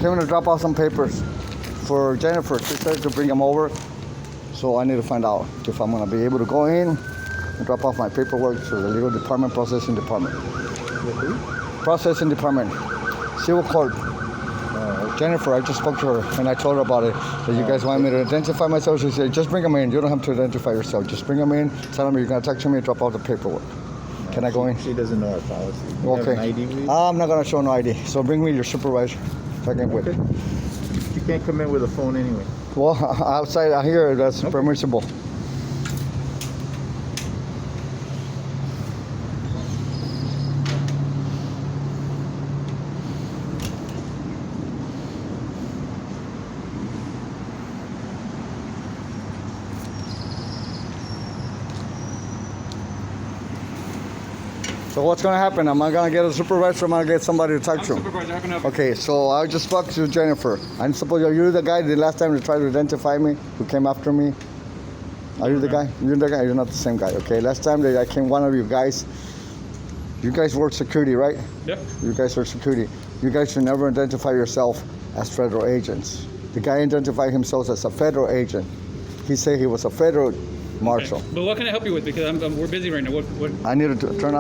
came to drop off some papers for Jennifer. She said to bring them over. So I need to find out if I'm going to be able to go in and drop off my paperwork to the legal department, processing department. Processing department, civil court. Jennifer, I just spoke to her and I told her about it. That you guys want me to identify myself. She said, just bring them in. You don't have to identify yourself. Just bring them in. Tell them you're going to talk to me and drop off the paperwork. Can I go in? She doesn't know our policy. You Okay. have an ID with you? I'm not going to show no ID. So bring me your supervisor. So I can wait. Okay. You can't come in with a phone anyway. Well, outside out here, that's permissible. So what's going to happen? Am I going to get a supervisor or am I going to get somebody to talk to? Supervisor, how can I help you? Okay, so I just spoke to Jennifer. I suppose you're the guy the last time you tried to identify me, who came after me. Are you the guy? You're the guy? You're not the same guy, okay? Last time I came, one of you guys work security, right? Yep. You guys work security. You guys should never identify yourself as federal agents. The guy identified himself as a federal agent. He said he was a federal marshal. Okay. But what can I help you with? Because we're busy right now. What? I needed to turn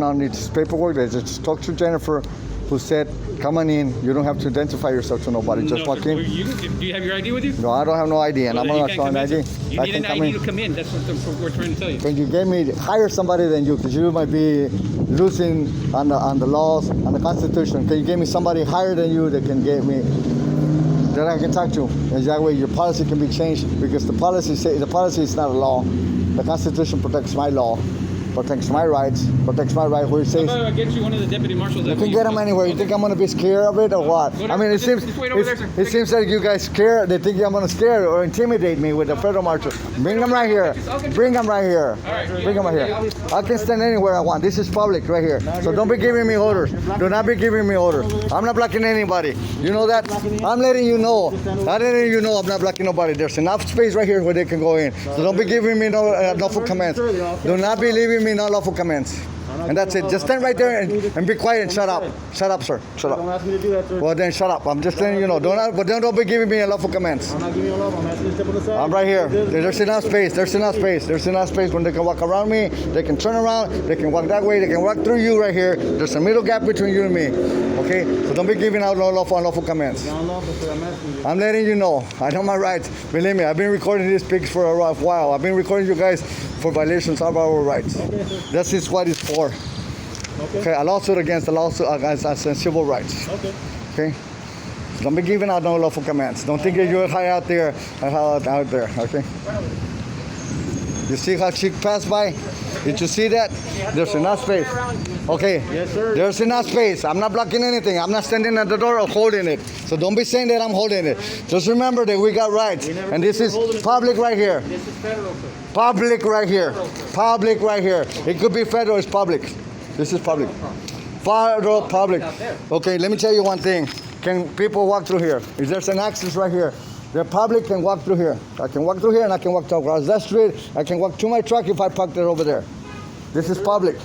on this paperwork. I just talked to Jennifer, who said, come on in. You don't have to identify yourself to nobody. Just walk in. Do you have your ID with you? No, I don't have no ID, and Well, I'm then not you showing can't ID. come in. You I need can an come ID in. to come in. That's what we're trying to tell you. When you gave me, hire somebody than you, because you might be losing on the laws, on the Constitution. Can you give me somebody higher than you that can get me, that I can talk to? And that way your policy can be changed, because the policy is not a law. The Constitution protects my law, protects my rights, where it says... How about I get you one of the deputy marshals? You can get them anywhere. You think I'm going to be scared of it or what? Go I mean, it just wait over there, sir. it seems like you guys scare. They think I'm going to scare or intimidate me with the federal marshal. Bring them right here. Bring them right here. Bring them right here. I can stand anywhere I want. This is public right here. So don't be giving me orders. Do not be giving me orders. I'm not blocking anybody. You know that? I'm letting you know. I'm letting you know I'm not blocking nobody. There's enough space right here where they can go in. So don't be giving me no lawful commands. Do not be leaving me no lawful commands. And that's it. Just stand right there and be quiet and shut up. Shut up, sir. Shut Don't up. ask me to do that, sir. Well, then shut up. I'm just letting you know. Don't be giving me lawful commands. I'm not giving you a love. I'm asking you to step on the side. I'm right here. There's enough space. There's enough space. There's enough space when they can walk around me. They can turn around. They can walk that way. They can walk through you right here. There's a middle gap between you and me. Okay? So don't be giving out no unlawful commands. I'm asking you. I'm letting you know. I know my rights. Believe me, I've been recording these pics for a rough while. I've been recording you guys for violations of our rights. Okay, sir. This is what it's for. Okay, a lawsuit against civil rights. Okay. Okay? So don't be giving out no lawful commands. Don't think that you're high out there, out there, okay? You see how she passed by? Did you see that? There's enough space. Okay. Yes, sir. There's enough space. I'm not blocking anything. I'm not standing at the door or holding it. So don't be saying that I'm holding it. Just remember that we got rights. And this is public right here. This is federal, sir. Public right here. Public right here. It could be federal, it's public. This is public. Federal public. Okay, let me tell you one thing. Can people walk through here? If there's an access right here, the public can walk through here. I can walk through here and I can walk across that street. I can walk to my truck if I parked it over there. This is public.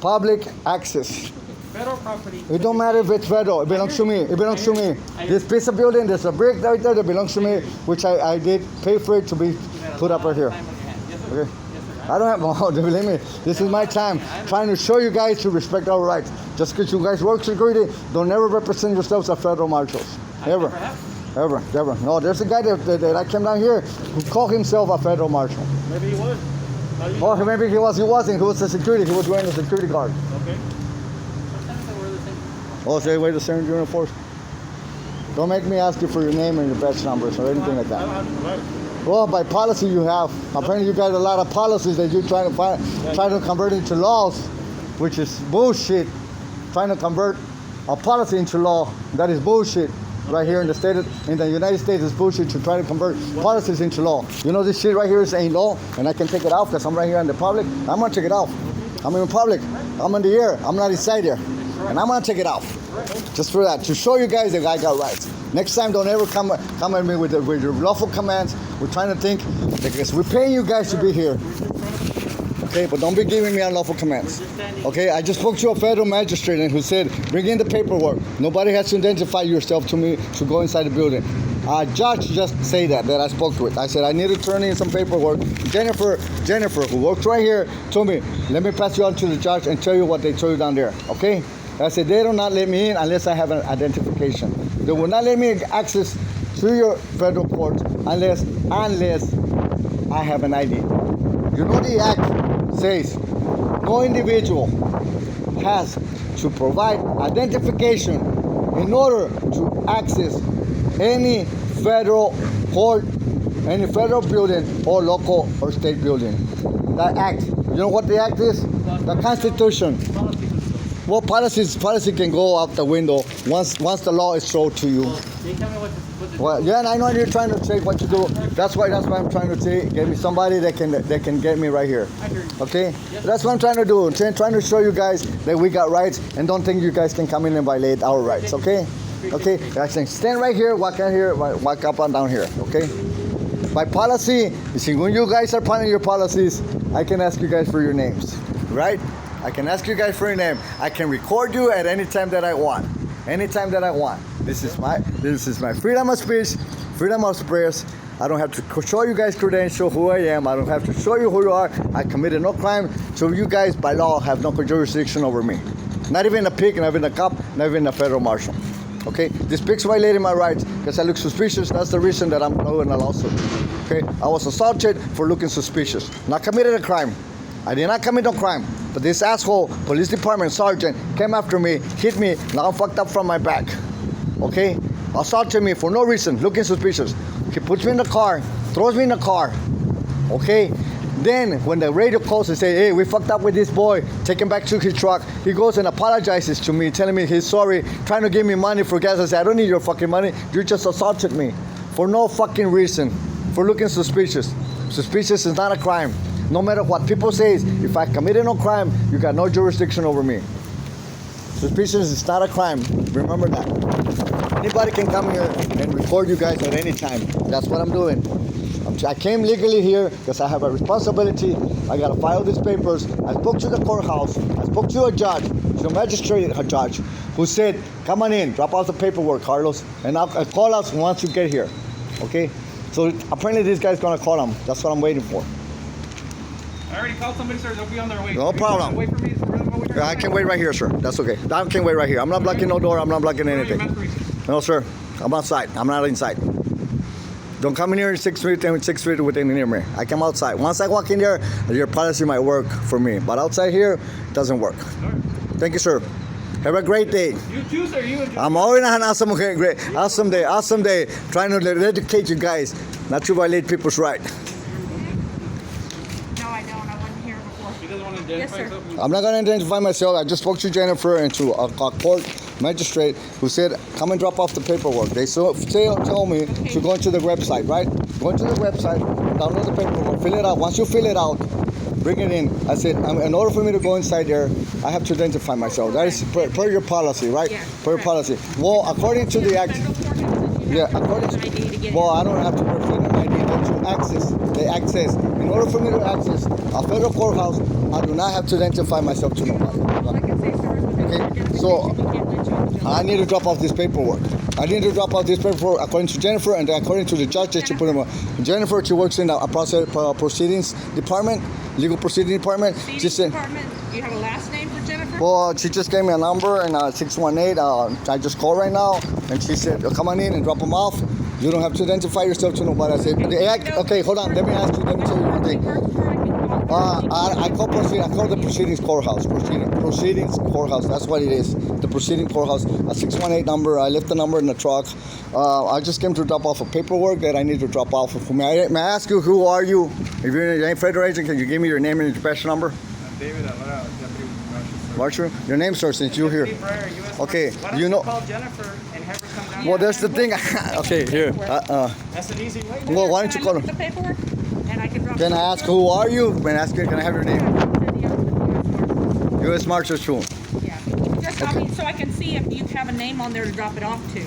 Public access. Federal property. It don't matter if it's federal. It belongs to me. It belongs to me. This piece of building, there's a brick right there that belongs to me, which I did pay for it to be put up right here. Okay? I don't have, oh, believe me, this is my time trying to show you guys to respect our rights. Just because you guys work security, don't ever represent yourselves as federal marshals. Ever. Ever. No, there's a guy that I came down here who called himself a federal marshal. Maybe he was. Or maybe he wasn't. He was a security. He was wearing a security guard. Okay. Oh, so they wear the same uniforms? Don't make me ask you for your name and your badge numbers or anything like that. Well, by policy you have. Apparently you got a lot of policies that you're trying to convert into laws, which is bullshit. Trying to convert a policy into law, that is bullshit. Right here in the United States, it's bullshit to try to convert policies into law. You know this shit right here ain't law, and I can take it off because I'm right here in the public. I'm gonna take it off. I'm in public. I'm in the air. I'm not inside here, and I'm gonna take it off. Just for that, to show you guys that I got rights. Next time, don't ever come at me with your lawful commands. We're trying to think, because we're paying you guys to be here. Okay, but don't be giving me unlawful commands. Okay, I just spoke to a federal magistrate and who said, bring in the paperwork. Nobody has to identify yourself to me to go inside the building. Judge just say that I spoke with. I said, I need to turn in some paperwork. Jennifer, who works right here, told me, let me pass you on to the judge and tell you what they told you down there, okay? I said, they do not let me in unless I have an identification. They will not let me access to your federal court unless I have an ID. You know the act says no individual has to provide identification in order to access any federal court, any federal building or local or state building. That act, you know what the act is? The Constitution. Well, policy can go out the window once the law is shown to you. They tell me what to do. Well, yeah, and I know you're trying to say what to do. That's why I'm trying to say, get me somebody that can get me right here. I hear you. Okay? That's what I'm trying to do. Trying to show you guys that we got rights and don't think you guys can come in and violate our rights. Okay? Okay? Actually, stand right here, walk out here, walk up and down here. Okay? By policy, you see, when you guys are planning your policies, I can ask you guys for your names, right? I can ask you guys for your name. I can record you at any time that I want. Anytime that I want. This is my freedom of speech, freedom of express. I don't have to show you guys credential who I am. I don't have to show you who you are. I committed no crime, so you guys by law have no jurisdiction over me. Not even a pig, not even a cop, not even a federal marshal. Okay, this pig's violating my rights because I look suspicious. That's the reason that I'm doing a lawsuit. Okay, I was assaulted for looking suspicious. Not committed a crime. I did not commit no crime, but this asshole police department sergeant came after me, hit me, now I'm fucked up from my back. Okay? Assaulted me for no reason, looking suspicious. He puts me in the car, throws me in the car. Okay? Then when the radio calls and say, hey, we fucked up with this boy, take him back to his truck, he goes and apologizes to me, telling me he's sorry, trying to give me money for gas. I said, I don't need your fucking money. You just assaulted me for no fucking reason, for looking suspicious. Suspicious is not a crime. No matter what people say, if I committed no crime, you got no jurisdiction over me. Suspicion is not a crime. Remember that. Anybody can come here and record you guys at any time. That's what I'm doing. I came legally here because I have a responsibility. I got to file these papers. I spoke to the courthouse. I spoke to a judge, to a magistrate, a judge, who said, come on in, drop off the paperwork, Carlos, and I'll call us once you get here. Okay? So apparently this guy's going to call him. That's what I'm waiting for. I already called somebody, sir. They'll be on their way. No problem. Wait for me. I can wait right here, sir. That's okay. I can wait right here. I'm not blocking no door. I'm not blocking anything. No, sir. I'm outside. I'm not inside. Don't come in here in 6 feet within near me. I come outside. Once I walk in there, your policy might work for me. But outside here, it doesn't work. Thank you, sir. Have a great day. You too, sir. You enjoy. I'm always an awesome day. Trying to educate you guys, not to violate people's right. Yes, sir. I'm not going to identify myself. I just spoke to Jennifer and to a court magistrate who said, come and drop off the paperwork. They told me to go into the website, right? Go into the website, download the paperwork, fill it out. Once you fill it out, bring it in. I said, in order for me to go inside there, I have to identify myself. That is per your policy, right? Yeah, per your policy. Well, according to the act, well, I don't have to present an ID to access. The access. In order for me to access a federal courthouse, I do not have to identify myself to nobody. Okay, so I need to drop off this paperwork. According to Jennifer and according to the judge that you put him on. Jennifer, she works in a proceedings department, legal proceeding department. She said, Do you have a last name for Jennifer? well, she just gave me a number and 618. I just called right now and she said, come on in and drop them off. You don't have to identify yourself to nobody. I said, okay, hold on. Let me tell you one thing. I call the proceedings courthouse. Proceedings courthouse. That's what it is. The proceeding courthouse. A 618 number. I left the number in the truck. I just came to drop off a paperwork that I need to drop off. May I ask you, who are you? If you're a federal agent, can you give me your name and your badge number? I'm David Alvarado, Deputy Marshal. Your name, sir, since you're here. Okay, you know. Call Jennifer and have her come down. Well, that's the thing. Okay, here. That's an easy way. Well, why don't you call The him? paperwork, and I can drop Can I ask who are you? Can I have your name? U.S. Marshal School. Yeah. Just tell me so I can see if you have a name on there to drop it off to.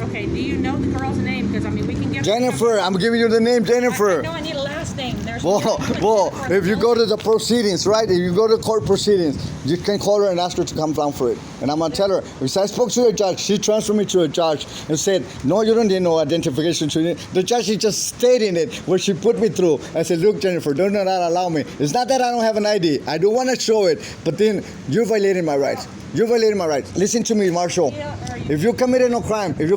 Okay. Do you know the girl's name? Because I mean, we can give. Jennifer. I'm giving you the name, Jennifer. No, I need a last name. there's Well, if you go to the proceedings, right? If you go to court proceedings, you can call her and ask her to come down for it. And I'm gonna tell her, because I spoke to the judge, she transferred me to a judge and said, no, you don't need no identification. The judge is just stating it, what she put me through. I said, look, Jennifer, do not allow me. It's not that I don't have an ID. I don't want to show it, but then you're violating my rights. You're violating my rights. Listen to me, Marshal. If you committed no crime, you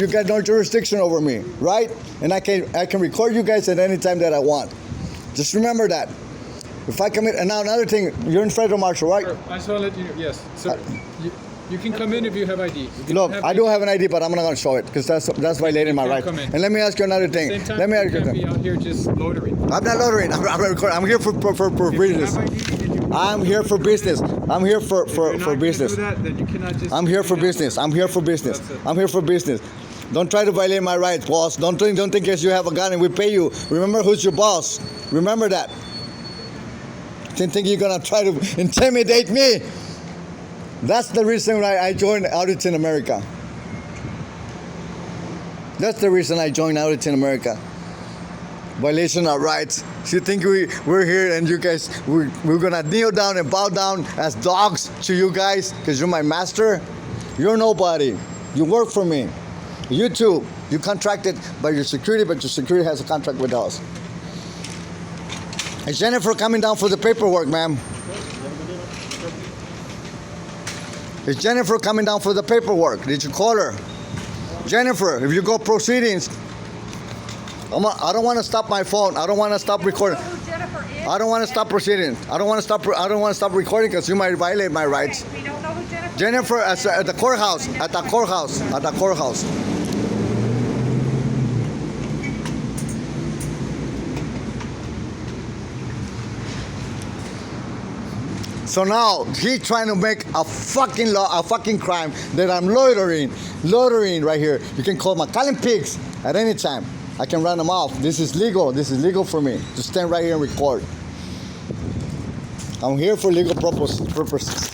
got no jurisdiction over me, right? And I can record you guys at any time that I want. Just remember that. If I commit, and now another thing, you're in federal marshal, right? Sir, I just want to let you know, yes. Sir, you can come in if you have ID. Look, I do have an ID, but I'm not going to show it because that's violating my rights. And let me ask you another thing. Let me ask you be out here just loitering. I'm not loitering. I'm recording. I'm here for business. I'm here for business. I'm here for business. I'm here for business. I'm here for business. I'm here for business. Don't try to violate my rights, boss. Don't think because you have a gun and we pay you. Remember who's your boss. Remember that. Don't think you're gonna try to intimidate me. That's the reason why I joined Auditing America. That's the reason I joined Auditing America. Violation of rights. So you think we're here and you guys, we're gonna kneel down and bow down as dogs to you guys because you're my master? You're nobody. You work for me. You too. You contracted by your security, but your security has a contract with us. Is Jennifer coming down for the paperwork, ma'am? Is Jennifer coming down for the paperwork? Did you call her? Jennifer, if you go proceedings, I don't want to stop my phone. I don't want to stop recording. I don't want to stop proceedings. I don't want to stop recording because you might violate my rights. We don't know who Jennifer Jennifer. at the courthouse. At the courthouse. At the courthouse. So now he's trying to make a fucking law, a fucking crime that I'm loitering right here. You can call McAllen pigs at any time. I can run them off. This is legal. This is legal for me to stand right here and record. I'm here for legal purposes.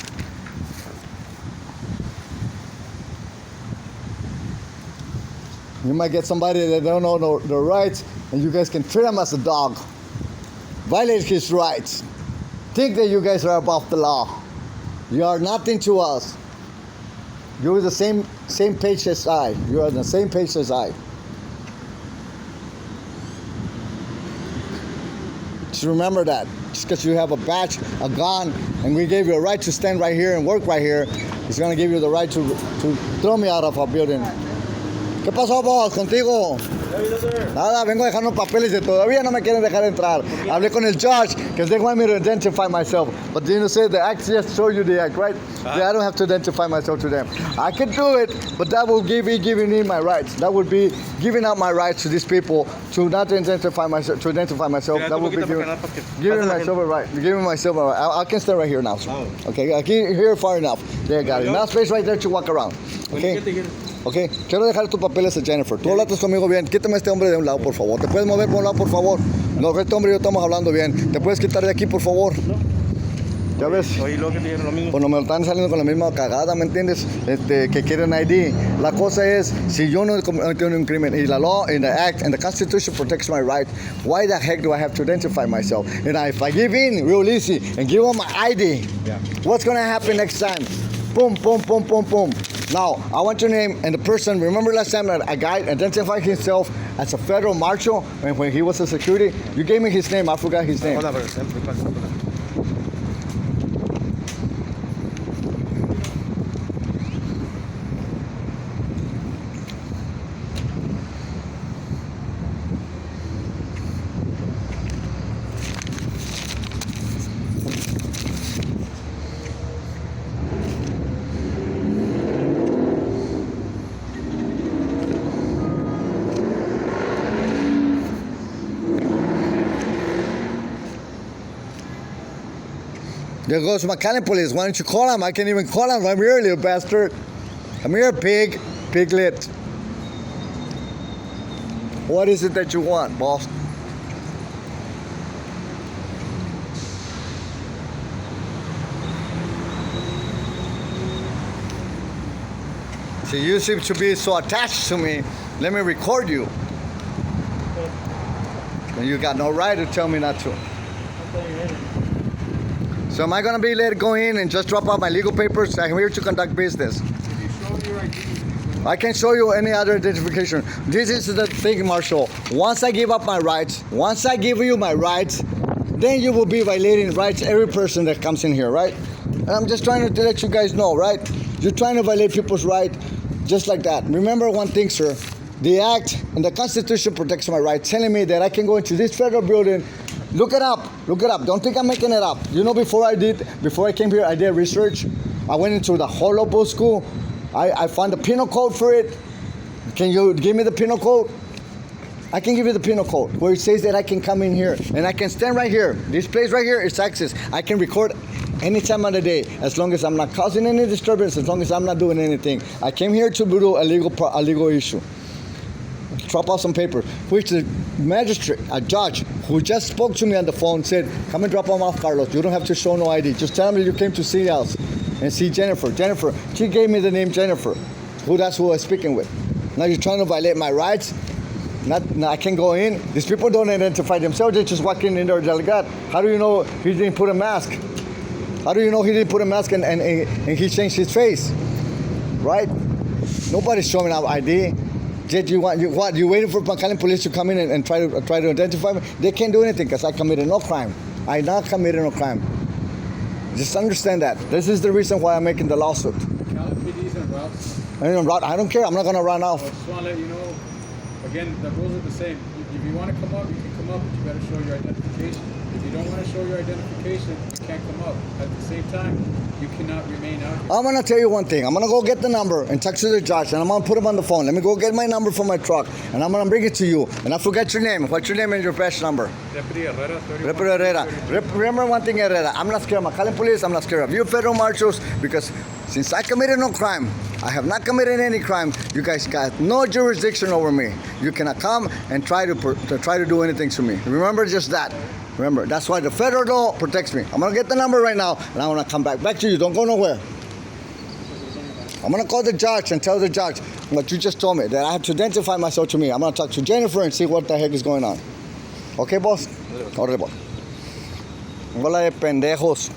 You might get somebody that don't know the rights, and you guys can treat him as a dog. Violate his rights. Think that you guys are above the law. You are nothing to us. You're the same page as I. You are on the same page as I. Just remember that. Just because you have a badge, a gun, and we gave you a right to stand right here and work right here, it's going to give you the right to throw me out of our building. ¿Qué pasó, boss? ¿Contigo? Nada, vengo a dejar unos papeles y todavía no me quieren dejar entrar. Hablé con el judge because they want me to identify myself. But you know, say the act just show you the act, right? Yeah, I don't have to identify myself to them. I can do it, but that will be giving me my rights. That would be giving up my rights to these people to not identify myself. To identify myself, that would be giving myself a right. Giving myself a right. I can stand right here now. Sir. Okay, I can here far enough. There, got it. Enough space right there to walk around. Okay. Ok, quiero dejar tus papeles a Jennifer. Tú hablaste conmigo bien. Quítame a este hombre de un lado, por favor. ¿Te puedes mover por un lado, por favor? No, este hombre y yo estamos hablando bien. ¿Te puedes quitar de aquí, por favor? ¿Ya ves? Oye, luego que te dijeron lo mismo. Bueno, me están saliendo con la misma cagada, ¿me entiendes? Que quieren ID. La cosa es, si yo no cometí un crimen, y la law, and the act, and the Constitution protects my right, why the heck do I have to identify myself? And if I give in real easy and give them my ID, what's going to happen next time? Boom, boom, boom, boom, boom. Now, I want your name and the person. Remember last time that a guy identified himself as a federal marshal when he was a security? You gave me his name. I forgot his name. There goes McAllen police. Why don't you call him? I can't even call him. I'm here, little bastard. I'm here, pig. Piglet. What is it that you want, boss? See, you seem to be so attached to me. Let me record you. And you got no right to tell me not to. So am I going to be let go in and just drop off my legal papers? I'm here to conduct business. If you show your ID, I can show you any other identification. This is the thing, Marshal. Once I give up my rights, once I give you my rights, then you will be violating rights every person that comes in here, right? And I'm just trying to let you guys know, right? You're trying to violate people's rights just like that. Remember one thing, sir. The Act and the Constitution protects my rights, telling me that I can go into this federal building. Look it up. Look it up. Don't think I'm making it up. You know, before I came here, I did research. I went into the whole local school. I found the penal code for it. Can you give me the penal code? I can give you the penal code where it says that I can come in here and I can stand right here. This place right here is access. I can record any time of the day as long as I'm not causing any disturbance, as long as I'm not doing anything. I came here to do a legal issue. Drop off some paper, which the magistrate, a judge, who just spoke to me on the phone said, come and drop them off, Carlos. You don't have to show no ID. Just tell me you came to see us and see Jennifer. Jennifer, she gave me the name Jennifer. That's who I was speaking with. Now you're trying to violate my rights. I can't go in. These people don't identify themselves. They just walk in there, delegate. How do you know he didn't put a mask? How do you know he didn't put a mask and he changed his face? Right? Nobody's showing up ID. Yet you waiting for McAllen police to come in and try to identify me? They can't do anything because I committed no crime. I not committed no crime. Just understand that. This is the reason why I'm making the lawsuit. McAllen PD's en route. I don't care. I'm not going to run off. I just want to let you know, again, the rules are the same. If you want to come up, you can come up, but you better show your identification. If you don't want to show your identification, you can't come up. At the same time, you cannot remain out here. I'm going to tell you one thing. I'm going to go get the number and text to the judge, and I'm going to put him on the phone. Let me go get my number from my truck, and I'm going to bring it to you. And I forget your name. What's your name and your badge number? Deputy Herrera, 31. Deputy Herrera. Remember one thing, Herrera. I'm not scared of McAllen police. I'm not scared of you federal marshals, because since I committed no crime, I have not committed any crime. You guys got no jurisdiction over me. You cannot come and try to do anything to me. Remember just that. Remember, that's why the federal law protects me. I'm going to get the number right now, and I'm going to come back to you. Don't go nowhere. I'm going to call the judge and tell the judge what you just told me, that I have to identify myself to me. I'm going to talk to Jennifer and see what the heck is going on. Okay, boss? Órale, boss. Bola de pendejos.